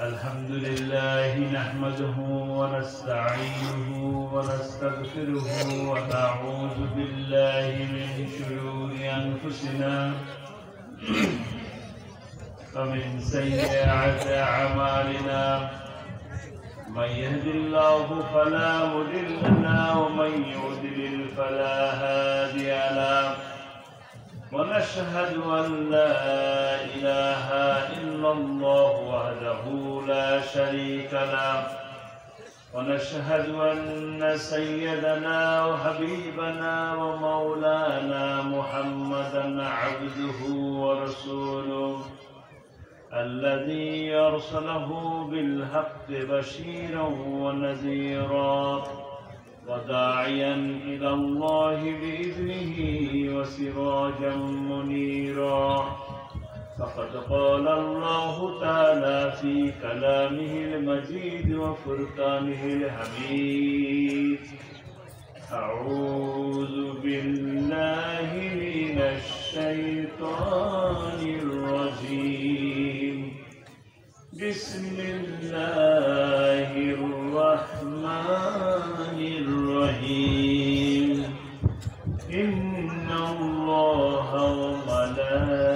الحمد لله نحمده ونستعينه ونستغفره ونعوذ بالله من شرور أنفسنا ومن سيئات أعمالنا من يهد الله فلا مضل له ومن يضلل فلا هادي له ونشهد أن لا إله إلا الله وحده لا شريك له ونشهد أن سيدنا وحبيبنا ومولانا محمدا عبده ورسوله الذي أرسله بالحق بشيرا ونذيرا وداعيا إلى الله بإذنه وسراجا منيرا فقد قال الله تعالى في كلامه المجيد وفرقانه الحميد أعوذ بالله من الشيطان الرجيم بسم الله الرحمن الرحيم إن الله وملائكته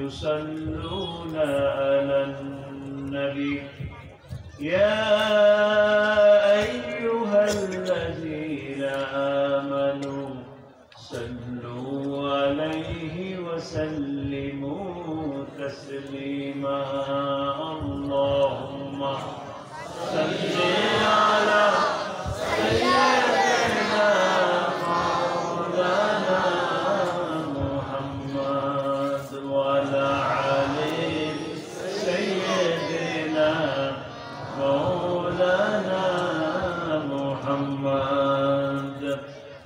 يصلون على النبي يا أيها الذين آمنوا صلوا عليه وسلموا تسليما اللهم صل على سيدنا مولانا محمد وعلى آل سيدنا مولانا محمد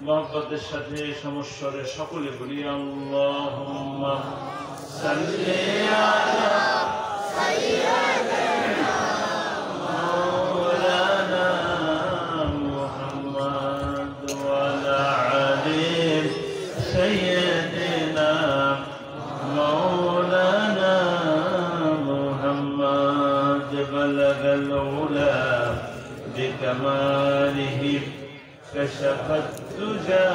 محبতের সাথে সমস্বরে সকলে বলি আল্লাহুম্মা সাল্লি আলা সাইয়্যিদিনা মাওলানা মুহাম্মদ ওয়া আলা আলি সাইয়্যিদিনা মাওলানা মুহাম্মদ বালাগাল উলা বিকামালিহি كشف الدجى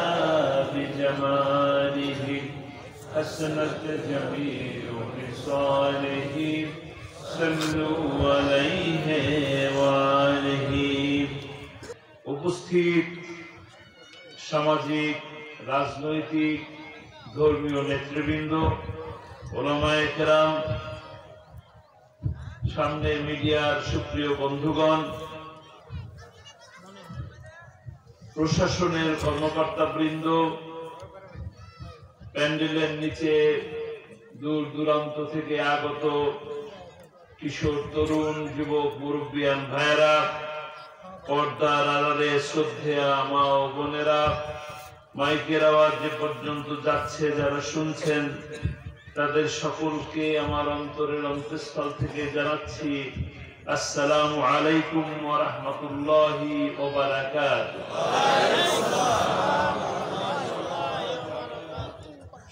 بجماله حسنت جميع خصاله صلوا عليه وآله উপস্থিত সামাজিক রাজনৈতিক ধর্মীয় নেতৃবৃন্দ ওলামায়ে কেরাম সামনে মিডিয়ার সুপ্রিয় বন্ধুগণ প্রশাসনের কর্মকর্তাবৃন্দ প্যান্ডেলের নিচে দূর দূরান্ত থেকে আগত কিশোর তরুণ যুবক মুরব্বিয়ান ভাইয়েরা পর্দার আড়ালে শ্রদ্ধেয়া মা ও বোনেরা মাইকের আওয়াজ যে পর্যন্ত যাচ্ছে যারা শুনছেন তাদের সকলকে আমার অন্তরের অন্তঃস্থল থেকে জানাচ্ছি আসসালামু আলাইকুম ওয়া রাহমাতুল্লাহি ওয়া বারাকাতুহু।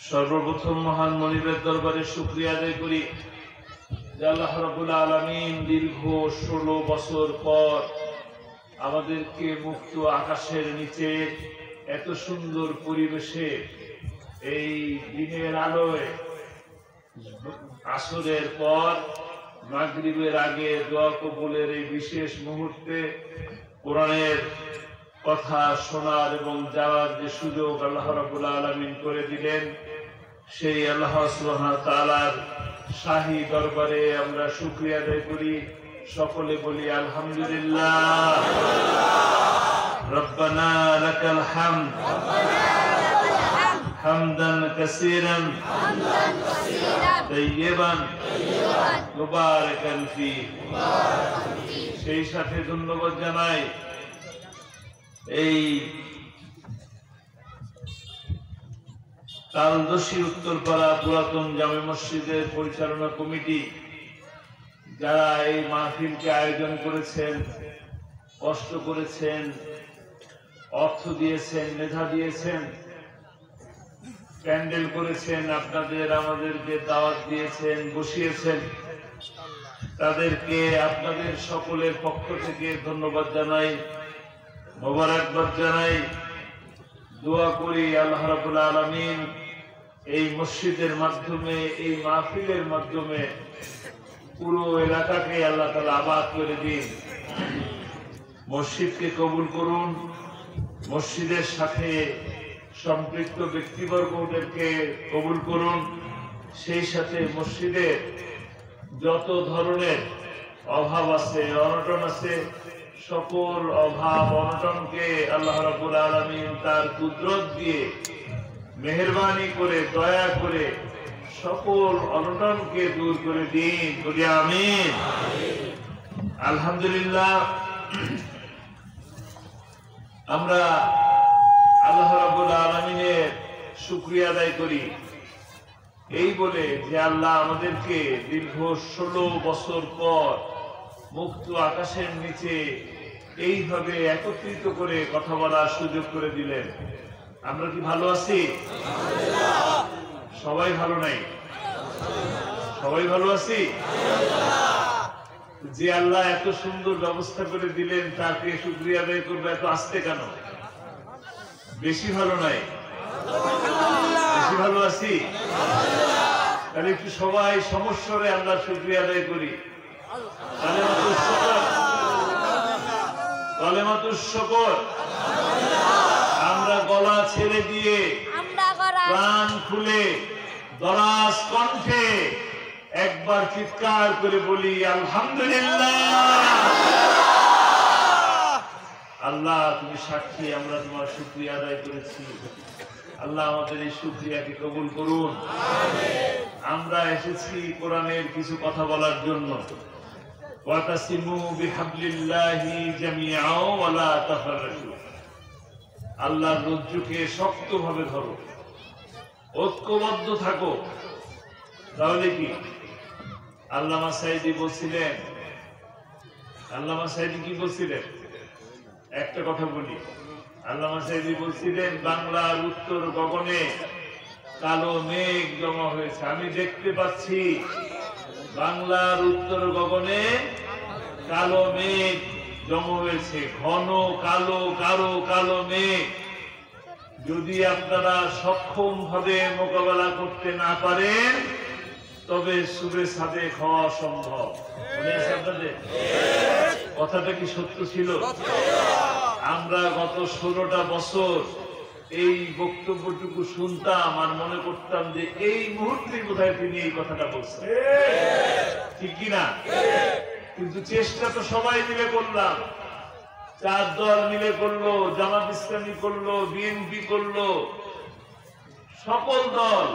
সর্বপ্রথম মহান মনিবের দরবারে শুকরিয়া আদায় করি যে আল্লাহ রাব্বুল আলামিন দীর্ঘ 16 বছর পর আমাদেরকে মুক্ত আকাশের নিচে এত সুন্দর পরিবেশে এই দিনের আলোয় আসরের পর মাগরিবের আগে দোয়া কবুলের এই বিশেষ মুহূর্তে কোরআনের কথা শোনার এবং যাওয়ার যে সুযোগ আল্লাহ রাব্বুল আলামিন করে দিলেন সেই আল্লাহ সুবহানাহু ওয়া তাআলার শাহী দরবারে আমরা শুকরিয়া আদায় করি সকলে বলি আলহামদুলিল্লাহ রব্বানা লাকাল হামদ হামদান কাসীরান তাইয়্যিবান মুবারাকান ফি। সেই সাথে ধন্যবাদ জানাই এই তালদোষী উত্তরপাড়া পুরাতন জামে মসজিদের পরিচালনা কমিটি যারা এই মাহফিলকে আয়োজন করেছেন, কষ্ট করেছেন, অর্থ দিয়েছেন, মেধা দিয়েছেন, প্যান্ডেল করেছেন, আপনাদের আমাদেরকে দাওয়াত দিয়েছেন, বসিয়েছেন, তাদেরকে আপনাদের সকলের পক্ষ থেকে ধন্যবাদ জানাই, মোবারকবাদ জানাই। দোয়া করি আল্লাহ রাব্বুল আলামিন এই মসজিদের মাধ্যমে, এই মাহফিলের মাধ্যমে পুরো এলাকাকে আল্লাহ তাআলা আবাদ করে দিন। মসজিদকে কবুল করুন, মসজিদের সাথে সম্পৃক্ত ব্যক্তিবর্গদেরকে কবুল করুন, সেই সাথে মসজিদের যত ধরনের অভাব আছে, অনটন আছে, সকল অভাব অনটনকে আল্লাহ রাব্বুল আলামিন তার কুদরত দিয়ে মেহেরবানি করে, দয়া করে সকল অনটনকে দূর করে দিন, বলি আমিন। আলহামদুলিল্লাহ, আমরা আল্লাহ রাব্বুল আলামিনের শুকরিয়া আদায় করি এই বলে যে আল্লাহ আমাদেরকে দীর্ঘ 16 বছর পর মুক্ত আকাশের নিচে এইভাবে একত্রিত করে কথা বলার সুযোগ করে দিলেন। আমরা কি ভালো আছি? সবাই ভালো নাই? সবাই ভালো আছি? যে আল্লাহ এত সুন্দর ব্যবস্থা করে দিলেন তাকে শুকরিয়া আদায় করবো এত আস্তে কেন? বেশি ভালো নাই? বেশি ভালো আছি? তাহলে একটু সবাই সমস্বরে আল্লাহ শুকরিয়া আদায় করি। কালেমাতুশ শুকর। আমরা গলা ছেড়ে দিয়ে প্রাণ খুলে দরাজ কণ্ঠে একবার চিৎকার করে বলি আলহামদুলিল্লাহ। আল্লাহ তুমি সাক্ষী, আমরা তোমার শুকরিয়া আদায় করেছি। আল্লাহ আমাদের এই শুকরিয়াকে কবুল করুন। আমরা এসেছি কোরআনের কিছু কথা বলার জন্য। ওয়াতাসিমু বিহাবলিল্লাহি জামিআও ওয়া লা তাফাররাকু। আল্লাহর রজ্জুকে শক্তভাবে ধরো, ঐক্যবদ্ধ থাকো। তাহলে কি? আল্লামা সাঈদী বলছিলেন, আল্লামা সাঈদী কি বলছিলেন? একটা কথা বলি। আল্লামা সাঈদী বলছিলেন বাংলার উত্তর গগনে কালো মেঘ জমা হয়েছে। আমি দেখতে পাচ্ছি বাংলার উত্তর গগনে কালো মেঘ জমা হয়েছে, ঘন কালো কালো কালো মেঘ। যদি আপনারা সক্ষম ভাবে মোকাবেলা করতে না পারেন তবে সুবে সাদে খাওয়া সম্ভব। মনে আছে আপনাদের? কথাটা কি সত্য ছিল? আমরা গত 16টা বছর এই বক্তব্যটুকু শুনতাম আর মনে করতাম যে এই মুহূর্তে বোধহয় তিনি এই কথাটা বলছেন, ঠিক কিনা? কিন্তু চেষ্টা তো সবাই মিলে করলাম। 4 দল মিলে করলো, জামাত ইসলামী করলো, বিএনপি করলো, সকল দল।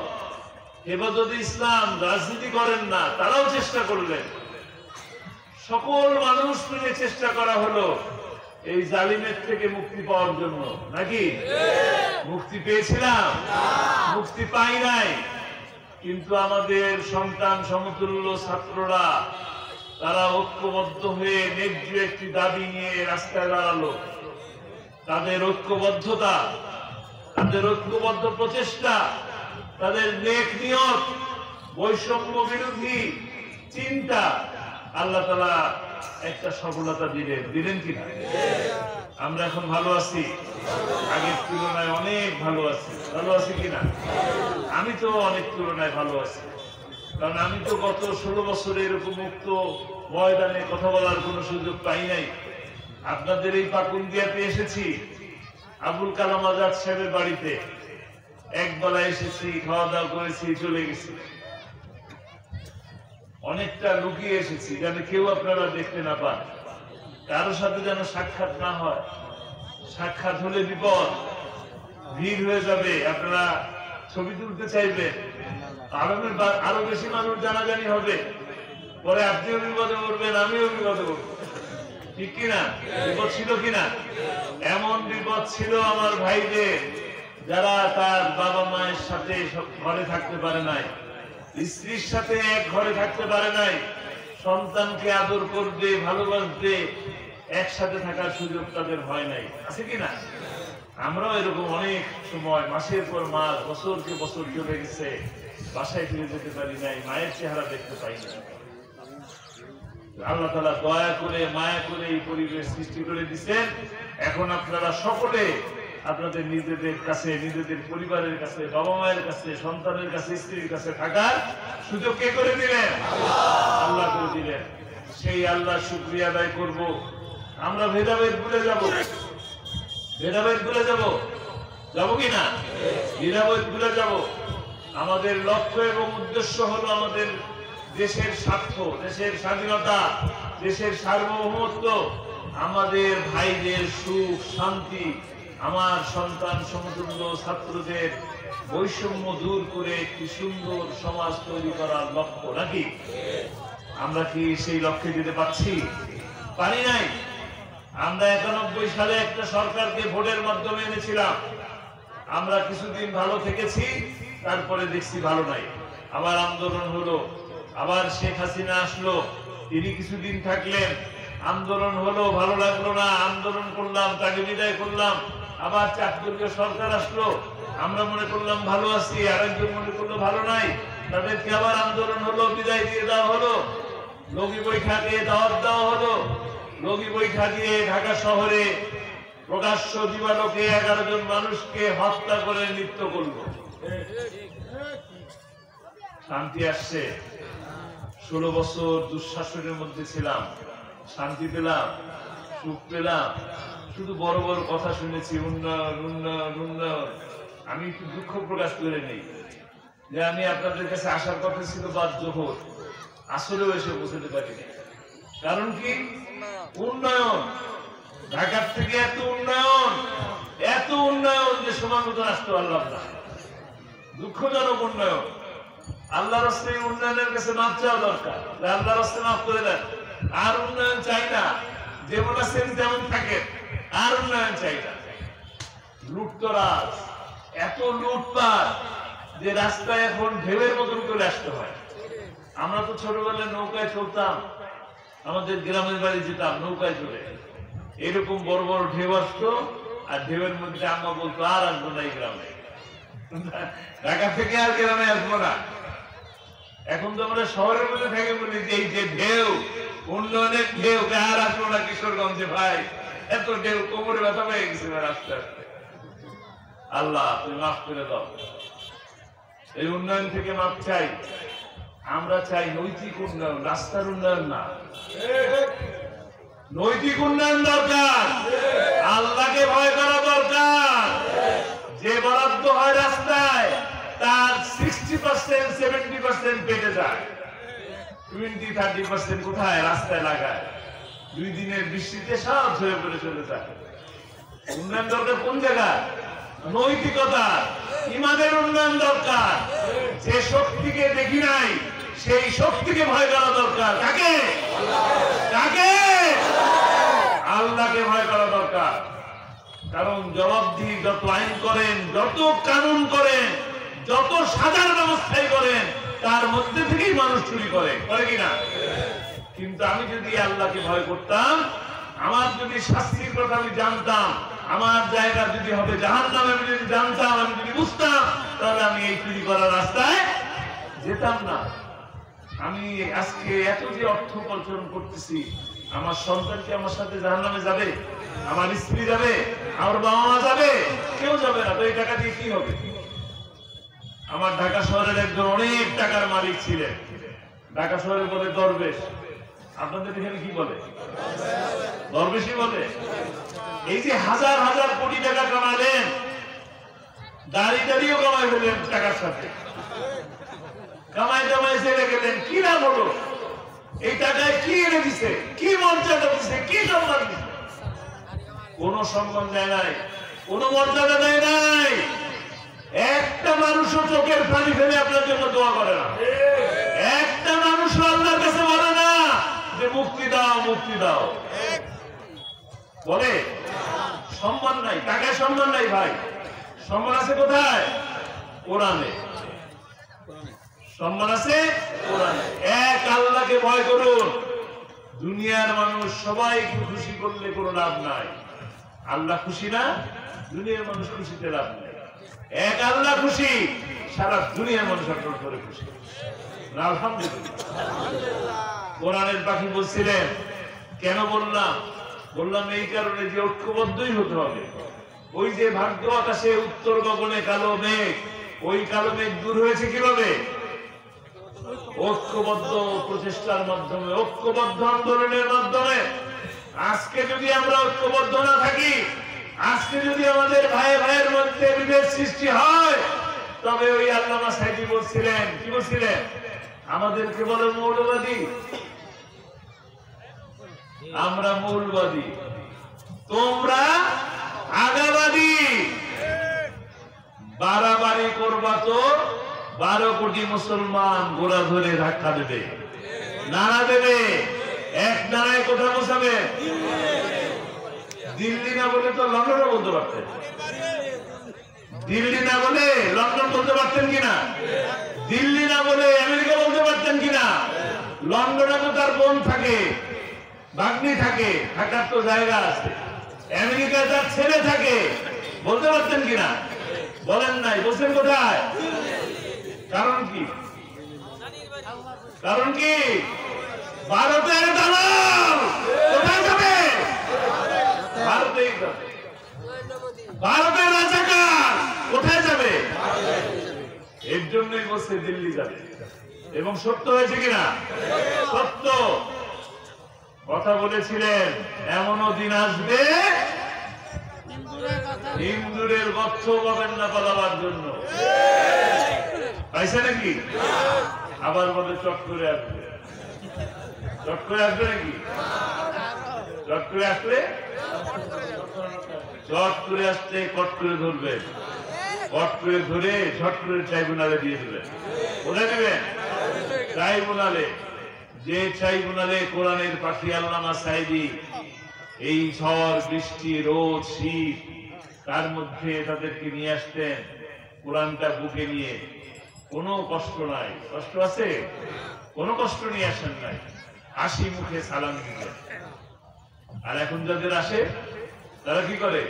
হেফাজতে ইসলাম রাজনীতি করেন না, তারাও চেষ্টা করলেন। সকল মানুষ মিলে চেষ্টা করা হলো এই জালিমের থেকে মুক্তি পাওয়ার জন্য, নাকি? মুক্তি পেয়েছিলাম? মুক্তি পাই নাই। কিন্তু আমাদের সন্তান সমতুল্য ছাত্ররা তারা ঐক্যবদ্ধ হয়ে ন্যায্য একটি দাবি নিয়ে রাস্তায় দাঁড়ালো। তাদের ঐক্যবদ্ধতা, তাদের ঐক্যবদ্ধ প্রচেষ্টা, তাদের নেক নিয়ত, বৈষম্য বিরোধী চিন্তা আল্লাহ তাআলা একটা সফলতা দিলেন। দিলেন কিনা? আমরা এখন ভালো আছি? আগের তুলনায় অনেক ভালো আছি। ভালো আছি কিনা? আমি তো অনেক তুলনায় ভালো আছি, কারণ আমি তো গত 16 বছরে এরকম মুক্ত ময়দানে কথা বলার কোন সুযোগ পাই নাই। আপনাদের এই পাকুন্দিয়াতে এসেছি, আবুল কালাম আজাদ সাহেবের বাড়িতে একবেলা এসেছি, খাওয়া দাওয়া করেছি, চলে গেছি। অনেকটা লুকিয়ে এসেছি যেন কেউ আপনারা দেখতে না পান, কারো সাথে যেন সাক্ষাৎ না হয়। সাক্ষাৎ হলে বিপদ, ভিড় হয়ে যাবে, আপনারা ছবি তুলতে চাইবেন, আরো বেশি মানুষ জানাজানি হবে, পরে আপনিও বিপদে পড়বেন, আমিও বিপদে পড়বো, ঠিক কিনা? বিপদ ছিল কিনা? এমন বিপদ ছিল আমার ভাইদের, যারা তার বাবা মায়ের সাথে ঘরে থাকতে পারে নাই, স্ত্রীর সাথে এক ঘরে থাকতে পারে নাই, সন্তানকে আদর করবে, ভালোবাসবে, একসাথে থাকার সুযোগ তাদের হয় নাই। আছে কিনা? আমরাও এরকম অনেক সময় মাসের পর মাস, বছরকে বছর চলে গেছে, বাসায় ফিরে যেতে পারি নাই, মায়ের চেহারা দেখতে পাই না। আল্লাহ তাআলা দয়া করে মায়া করে এই পরিবেশ সৃষ্টি করে দিয়েছেন। এখন আপনারা সকলে আপনাদের নিজেদের কাছে, নিজেদের পরিবারের কাছে, বাবা মায়ের কাছে, সন্তানের কাছে, স্ত্রীর কাছে থাকার সুযোগ কে করে দিলেন? আল্লাহ করে দিলেন। সেই আল্লাহ শুকরিয়া আদায় করব। আমরা ভেদাভেদ ভুলে যাব, ভেদাভেদ ভুলে যাব, যাবো কিনা? ভেদাভেদ ভুলে যাব। আমাদের লক্ষ্য এবং উদ্দেশ্য হলো আমাদের দেশের স্বার্থ, দেশের স্বাধীনতা, দেশের সার্বভৌমত্ব, আমাদের ভাইদের সুখ শান্তি, আমার সন্তান সমতুল্য ছাত্রদের বৈষম্য দূর করে একটি সুন্দর সমাজ তৈরি করার লক্ষ্য, নাকি? আমরা কি সেই লক্ষ্যে যেতে পারছি? পারি নাই। আমরা 91 সালে একটা সরকারকে ভোটের মাধ্যমে এনেছিলাম। আমরা কিছুদিন ভালো থেকেছি, তারপরে দেখছি ভালো নাই, আবার আন্দোলন হলো, আবার শেখ হাসিনা আসলো, তিনি কিছুদিন থাকলেন, আন্দোলন হলো, ভালো লাগলো না, আন্দোলন করলাম, তাকে বিদায় করলাম, আবার চাকদলীয় সরকার আসলো, আমরা মনে করলাম ভালো আছি, আরেকজন মনে করলো ভালো নাই, তাদেরকে আবার আন্দোলন হলো, বিদায় দিয়ে দেওয়া হলো, লগি বৈঠা দিয়ে দাওয়াত দেওয়া হলো, লগি বৈঠা দিয়ে ঢাকা শহরে প্রকাশ্য দিবালোকে 11 জন মানুষকে হত্যা করে মৃত্যু করলো। শান্তি আসছে? 16 বছর দুঃশাসনের মধ্যে ছিলাম, শান্তি পেলাম, সুখ পেলাম, শুধু বড় বড় কথা শুনেছি, উন্নয়ন উন্নয়ন উন্নয়ন। আমি একটু দুঃখ প্রকাশ করে নেই যে আমি আপনাদের কাছে আসার কথা ছিল বাদ জোহর, আসলেও এসে পৌঁছতে পারিনি। কারণ কি? উন্নয়ন। ঢাকার থেকে এত উন্নয়ন, এত উন্নয়ন যে সময় মতো আসতে পারলাম না। দুঃখজনক উন্নয়ন। আল্লাহর রাস্তে উন্নয়নের কাছে মাপ চাওয়া দরকার, আল্লাহর রাস্তে মাফ করে দেন। আর উন্নয়ন চাই না, যেমন আছেন তেমন থাকেন, আর উন্নয়ন চাই না। লুটতরাজ, এত লুটপাট যে রাস্তায় এখন ঢেউয়ের মতন করে আসতে হয়। আমরা তো ছোটবেলায় নৌকায় চলতাম, আমাদের গ্রামের বাড়ি যেতাম নৌকায় চলে, এরকম বড় বড় ঢেউ আসতো, আর ঢেউয়ের মধ্যে আম্মা বলতো আর আসবো না এই গ্রামে, ঢাকা থেকে আর গ্রামে আসবো না। এখন তো আমরা শহরের মধ্যে থেকে বলি যে এই যে ঢেউ, উন্নয়নের ঢেউ, আর আসবো না কিশোরগঞ্জে, ভাই এত ঢেউ, কোমরে ব্যথা পেয়ে গেছে আস্তে আস্তে। আল্লাহ তুমি মাফ করে দাও। এই উন্নয়ন থেকে মাফ চাই। আমরা চাই নৈতিক উন্নয়ন, রাস্তার উন্নয়ন না। নৈতিক উন্নয়ন দরকার, আল্লাহকে ভয় করা দরকার। যে বরাদ্দ হয় রাস্তায় তার 60% 70% পেটে যায়, 20-30% কোথায়? রাস্তায় লাগায়। 2 দিনের বৃষ্টিতে সব ঝরে পড়ে চলে যায়। উন্নয়ন দরকার কোন জায়গায়? নৈতিকতা, ইমানের উন্নয়ন দরকার। যে শক্তিকে দেখি নাই সেই শক্তিকে ভয় করা দরকার। কাকে? কাকে? আল্লাহকে ভয় করা দরকার। কারণ জবাবদিহি যত আইন করেন, যত কানুন করেন, যত সাজার ব্যবস্থাই করেন, তার মধ্যে থেকেই মানুষ চুরি করে কিনা? কিন্তু আমি যদি আল্লাহকে ভয় করতাম, আমার যদি শাস্তির কথা আমি জানতাম, আমার জায়গা যদি হবে জাহান্নামে, আমি যদি জানতাম, আমি যদি বুঝতাম, তাহলে আমি এই চুরি করার রাস্তায় যেতাম না। আমি আজকে এত যে অর্থ উপার্জন করতেছি, আমার সন্তান কি আমার সাথে জাহান্নামে যাবে? আমার স্ত্রী যাবে? আমার বাবা মা যাবে? কেউ যাবে না। তো এই টাকা দিয়ে কি হবে? আমার ঢাকা শহরের একজন অনেক টাকার মালিক ছিলেন, ঢাকা শহরে বলে দরবেশ। আপনাদের এখানে কি বলে? দরবেশই বলে। এই যে হাজার হাজার কোটি টাকা কামালেন, দাঁড়িয়েও কামাই ফেলেন টাকার সাথে, কামাই কামাই ছেড়ে গেলেন, কি লাভ হলো? এই টাকায় কি এনে দিছে? কি মর্যাদা দিছে? কি সম্মান দিছে? কোন সম্মান দেয় নাই, কোন মর্যাদা দেয় নাই। একটা মানুষও চোখের পানি ফেলে আপনার জন্য দোয়া করে না। একটা মানুষও আল্লাহর কাছে বলে না যে মুক্তি দাও, মুক্তি দাও। বলে? সম্মান নাই, টাকায় সম্মান নাই ভাই। সম্মান আছে কোথায়? কোরআনে সম্মান আছে। কোরআনে। এক আল্লাহকে ভয় করুন। দুনিয়ার মানুষ সবাইকে খুশি করলে কোনো লাভ নাই। আল্লাহ খুশি না, দুনিয়ার মানুষ খুশিতে লাভ নাই। এক আল্লাহ খুশি, সারা দুনিয়ার মানুষ আপনার করে খুশি। আলহামদুলিল্লাহ। কোরআনের পাখি বলছিলেন, কেন বললাম এই কারণে যে ঐক্যবদ্ধই হতে হবে। ওই যে ভাগ্য আকাশে উত্তর গগনে কালো মেঘ, ওই কালো মেঘ দূর হয়েছে কিভাবে? ঐক্যবদ্ধ প্রচেষ্টার মাধ্যমে, ঐক্যবদ্ধ আন্দোলনের মাধ্যমে। আজকে যদি আমরা ঐক্যবদ্ধ না থাকি, আজকে যদি আমাদের ভাইয়ের মধ্যে বিভেদ সৃষ্টি হয়, তবে ওই আল্লামা সাইদি বলছিলেন, কি বলছিলেন? আমাদেরকে বলে মৌলবাদী, আমরা মৌলবাদী, তোমরা আগাবাদী। বাড়াবাড়ি করবা তো 12 কোটি মুসলমান গোড়া ধরে ধাক্কা দেবে, নাড়া দেবে, এক নাড়ায় কোথায় বসাবে? দিল্লি না বলে তো লন্ডনও বলতে পারতেন, দিল্লি না বলে লন্ডন বলতে পারতেন কিনা? দিল্লি না বলে আমেরিকা বলতে পারতেন কিনা? লন্ডনে তো তার বোন থাকে, ভাগ্নি থাকে, থাকার তো জায়গা আছে। আমেরিকায় তার ছেলে থাকে, বলতে পারতেন কিনা? বলেন নাই, বলছেন কোথায়? কারণ কি? কারণ কি? ভারতের দালাল কোথায় যাবে? ভারতেই যাবে। ভারতের রাজাকার কোথায় যাবে? এর জন্যই বলছে দিল্লি যাবে। এবং সত্য হয়েছে কিনা? সত্য কথা বলেছিলেন, এমনও দিন আসবে ইন্দুরের গর্থ পাবেন না পালাবার জন্য। পাইছে নাকি? আবার বলে চট করে আসবে, চট করে আসবে নাকি? চট করে আসলে, চট করে আসতে কট করে ধরবে, কট করে ধরে ঝট করে ট্রাইব্যুনালে দিয়ে দেবেন। কোথায় দেবেন? ট্রাইব্যুনালে। যে ট্রাইব্যুনালে কোরআনের পাখি আল্লামা সাইদি এই ঝড় বৃষ্টি রোদ শীত তার মধ্যে তাদেরকে নিয়ে আসতেন, কোরআনটা বুকে নিয়ে। কোনো কষ্ট নাই। কষ্ট আছে? কোনো কষ্ট নিয়ে আসেন নাই, হাসি মুখে সালাম দিতেন। আর এখন যাদের আসে তারা কি করে?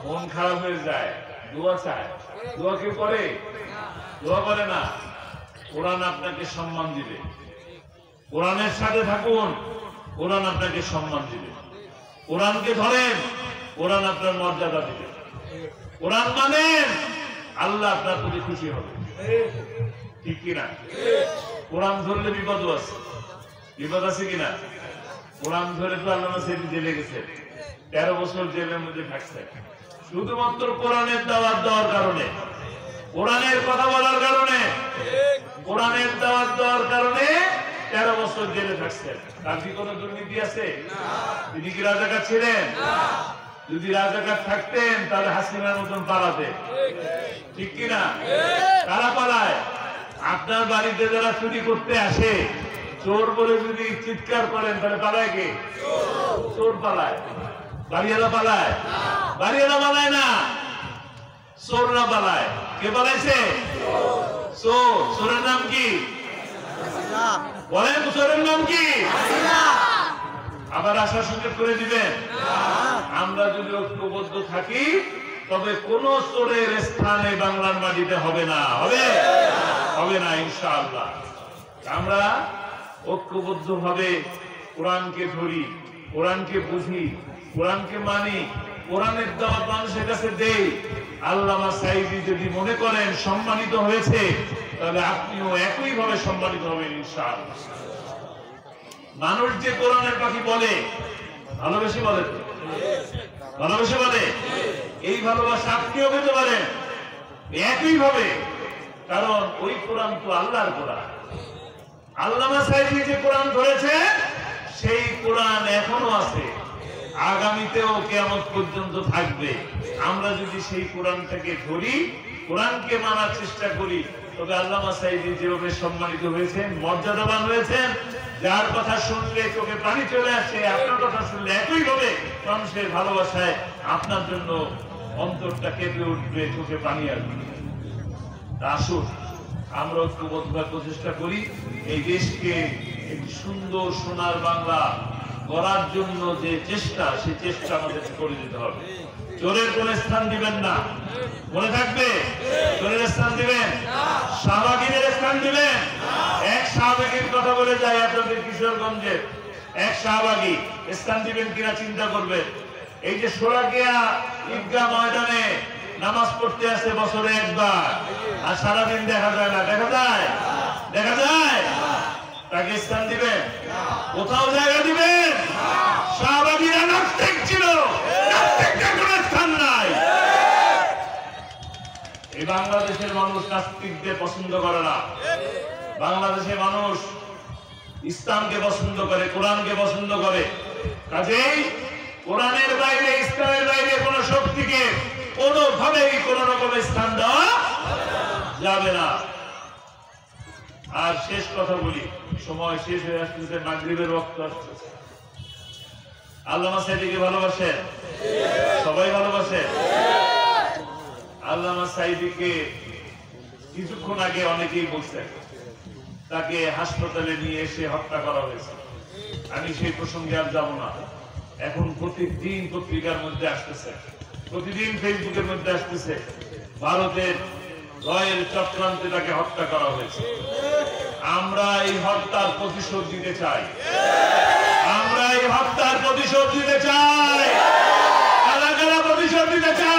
মন খারাপ হয়ে যায়, দোয়া চায়। দোয়া কেউ করে? দোয়া করে না। কোরআন আপনাকে সম্মান দিবে, কোরআনের সাথে থাকুন, কোরআন আপনাকে সম্মান দিবে। কোরআনকে ধরেন, কোরআন আপনার মর্যাদা দিবে। কোরআন মানেন, আল্লাহ আপনার প্রতি খুশি হবে। ঠিক কিনা? কোরআন ধরলে বিপদও আছে। বিপদ আছে কিনা? কোরআন ধরে তো আল্লামা সাইদি জেলে গেছে, 13 বছর জেলের মধ্যে থাকছে, শুধুমাত্র কোরআনের দাওয়াত দেওয়ার কারণে, কোরআনের কথা বলার কারণে, কোরআনের দাওয়াত দেওয়ার কারণে 13 বছর জেলে থাকছেন। তার কি কোনো দুর্নীতি আছে? তিনি কি রাজাকার ছিলেন? যদি রাজাকার থাকতেন তাহলে হাসিনার মতন পালাতেন। ঠিক কিনা? কারা পালায়? আপনার বাড়িতে যারা চুরি করতে আসে, চোর বলে যদি চিৎকার করেন তাহলে পালায় কে? চোর পালায়। বাড়িওয়ালা পালায়? বাড়িওয়ালা পালায় না, চোররা পালায়। কে পালাইছে? চোর। চোরের নাম কি? বলেন, চোরের নাম কি? আবার আশা সুযোগ করে দিবেন। আমরা যদি ঐক্যবদ্ধ থাকি তবে কোন চোরের স্থানে বাংলার মাটিতে হবে না। হবে? হবে না ইনশাআল্লাহ। আমরা ঐক্যবদ্ধ ভাবে কোরআনকে ধরি, কোরআনকে বুঝি, কোরআনকে মানি, কোরআনের দাওয়াত মানুষের কাছে দেই। আল্লামা সাইদি যদি মনে করেন সম্মানিত হয়েছে, তাহলে আপনিও একই ভাবে সম্মানিত হবেন ইনশাআল্লাহ। মানুষ যে কোরআনের পাখি বলে, ভালোবেসে বলে, ভালোবেসে বলে, এই ভালোবাসা আপনিও পেতে পারেন একই ভাবে, কারণ ওই কোরআন তো আল্লাহর কোরআন। আল্লামা সাইদি যে কোরআন ধরেছে সেই কোরআন এখনো আছে, আগামীতেও কিয়ামত পর্যন্ত থাকবে। আমরা যদি সেই কোরআনটাকে ধরি, কোরআনকে মানার চেষ্টা করি, তবে আল্লামা সাইদি যেভাবে সম্মানিত হয়েছেন, মর্যাদাবান হয়েছেন, যার কথা শুনলে চোখে পানি চলে আসে, আপনার কথা শুনলে একই ভাবে মানুষের ভালোবাসায় আপনার জন্য অন্তরটা কেঁপে উঠবে, চোখে পানি আসবে। আসুন আমরা ঐক্যবদ্ধভাবে প্রচেষ্টা করি, এই দেশকে একটি সুন্দর সোনার বাংলা গড়ার জন্য যে চেষ্টা, সেই চেষ্টা আমাদের করে যেতে হবে। চোরের কোন স্থান দিবেন না, মনে থাকবে। চোরের স্থান দিবেন, শাহবাগীদের স্থান দিবেন। এক শাহবাগীর কথা বলে যায় আপনাদের কিশোরগঞ্জের এক শাহবাগী, স্থান দিবেন কিনা চিন্তা করবেন। এই যে শোলাকিয়া ঈদগাহ ময়দানে নামাজ পড়তে আসে বছরে একবার, আর সারাদিন দেখা যায় না, দেখা যায়, দেখা যায়, তাকে স্থান দিবেন? কোথাও জায়গা দিবেন? শাহবাগীরা নাস্তিক ছিল, নাস্তিকদের কোনো স্থান নাই। এই বাংলাদেশের মানুষ নাস্তিকদের পছন্দ করে না। বাংলাদেশের মানুষ ইসলামকে পছন্দ করে, কোরআনকে পছন্দ করে। কাজেই কোরআনের বাইরে, ইসলামের বাইরে কোন শক্তিকে কোনোভাবেই কোন রকমের স্থান দেওয়া যাবে না। আর শেষ কথা বলি, সময় শেষ হয়ে আসতেছে, মাগরিবের ওয়াক্ত আসতেছে। আল্লামা সাঈদীকে ভালোবাসেন? সবাই ভালোবাসে? আল্লামা সাঈদীকে কিছুক্ষণ আগে অনেকেই বলছেন তাকে হাসপাতালে নিয়ে এসে হত্যা করা হয়েছে। আমি সেই প্রসঙ্গে আর যাব না। এখন প্রতিদিন পত্রিকার মধ্যে আসতেছে, প্রতিদিন ফেসবুকের মধ্যে আসতেছে, ভারতের রয়েল চক্রান্তে তাকে হত্যা করা হয়েছে। আমরা এই হত্যার প্রতিশোধ দিতে চাই, আমরা এই হত্যার প্রতিশোধ দিতে চাই। কারা কারা প্রতিশোধ দিতে চায়?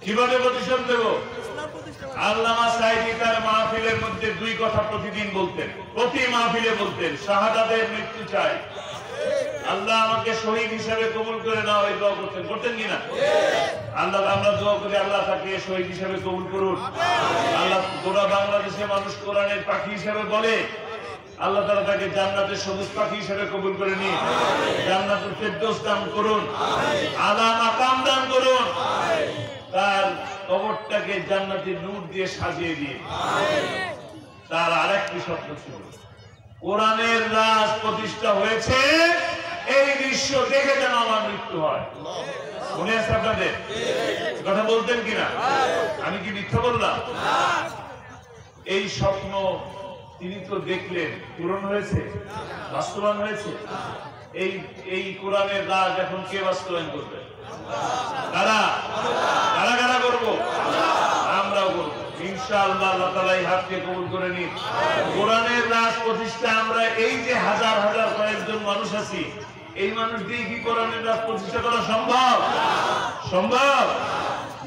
কিভাবে প্রতিশোধ দেব? আল্লামা সাঈদী তার মাহফিলের মধ্যে দুই কথা প্রতিদিন বলতেন, প্রতি মাহফিলে বলতেন, শাহাদাতের মৃত্যু চাই, আল্লাহ আমাকে শহীদ হিসাবে কবুল করে নাও, এই দোয়া করতেন। করতেন কিনা? আল্লাহ, আমরা দোয়া করি আল্লাহ তাকে শহীদ হিসাবে কবুল করুন। আল্লাহ, গোটা বাংলাদেশের মানুষ কোরআনের পাখি হিসাবে বলে, আল্লাহ তাআলা তাকে জান্নাতের সবুজ পাখি হিসেবে কবুল করে নিন, জান্নাতুল ফেরদৌস দান করুন, আলা মাকাম দান করুন, তার কবরটাকে জান্নাতি নূর দিয়ে সাজিয়ে দিন। তার আরেকটি স্বপ্ন ছিল, কোরআনের রাজ প্রতিষ্ঠা হয়েছে, এই দৃশ্য দেখে যেন আমার মৃত্যু হয়। মনে আছে আপনাদের? কথা বলতেন কিনা? আমি কি মিথ্যা বললাম? এই স্বপ্ন তিনি তো দেখলেন, পূরণ হয়েছে, বাস্তবায়ন হয়েছে। এই কোরআনের রাজ এখন কে বাস্তবায়ন করবে? কারা কারা কারা করবো? আমরাও করবো ইনশাআল্লাহ। আল্লাহ তাআলা এই হাতকে কবুল করে নিন। কোরআনের রাজ প্রতিষ্ঠা, আমরা এই যে হাজার হাজার কয়েকজন মানুষ আছি, এই মানুষ দিয়ে কি কোরআনের রাজ প্রতিষ্ঠা করা সম্ভব? সম্ভব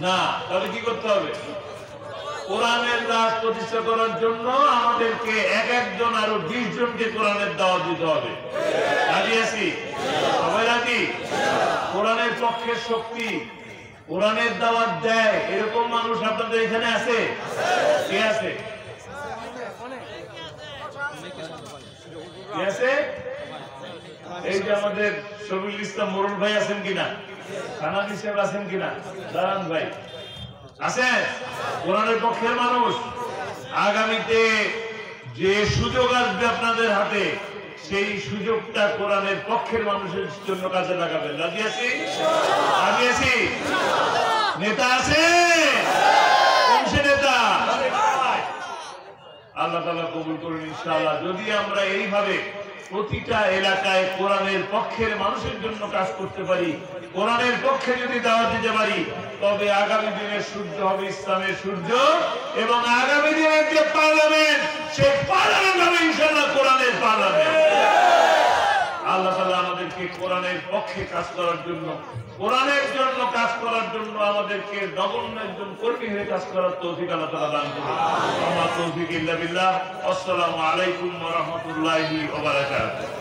না। তাহলে কি করতে হবে? কোরআনের রাজ প্রতিষ্ঠা করার জন্য আমাদেরকে এক একজন আরো 20 জনকে কোরআনের দাওয়াত দিতে হবে। রাজি আছি? সবাই রাজি? কোরআনের পক্ষের শক্তি, কোরআনের দাওয়াত দেয় এরকম মানুষ আপনাদের এখানে আছে? কে আছে? কে আছে? এই যে আমাদের শফিউল ইসলাম মোরল ভাই আছেন কিনা? থানানি সাহেব আছেন কিনা? দারান ভাই আছেন? কোরআনের পক্ষের মানুষ। আগামীতে যে সুযোগ আসবে আপনাদের হাতে, সেই সুযোগটা কোরআনের পক্ষের মানুষের জন্য কাজে লাগাবেন। রাজি আছি? রাজি আছি? নেতা আছে? কোন সে নেতা? আল্লাহ তাআলা কবুল করুন ইনশাআল্লাহ। যদি আমরা এইভাবে প্রতিটা এলাকায় কোরআনের পক্ষের মানুষের জন্য কাজ করতে পারি, কোরআনের পক্ষে যদি দাওয়াত দিতে পারি, তবে আগামী দিনের সূর্য হবে ইসলামের সূর্য, এবং আগামী দিনের যে পার্লামেন্ট, সেই পার্লামেন্ট হবে ইনশাআল্লাহ কোরআনের পার্লামেন্ট। আল্লাহ তাআলা আমাদেরকে কোরআনের পক্ষে কাজ করার জন্য, কোরআনের জন্য কাজ করার জন্য আমাদেরকে নগণ্য একজন কর্মী হয়ে কাজ করার তৌফিক আল্লাহ তাআলা দান করুন। আমা তৌফিক ইল্লা বিল্লাহ। আসসালামু আলাইকুম ওয়া রাহমাতুল্লাহি ওয়া বারাকাতুহু।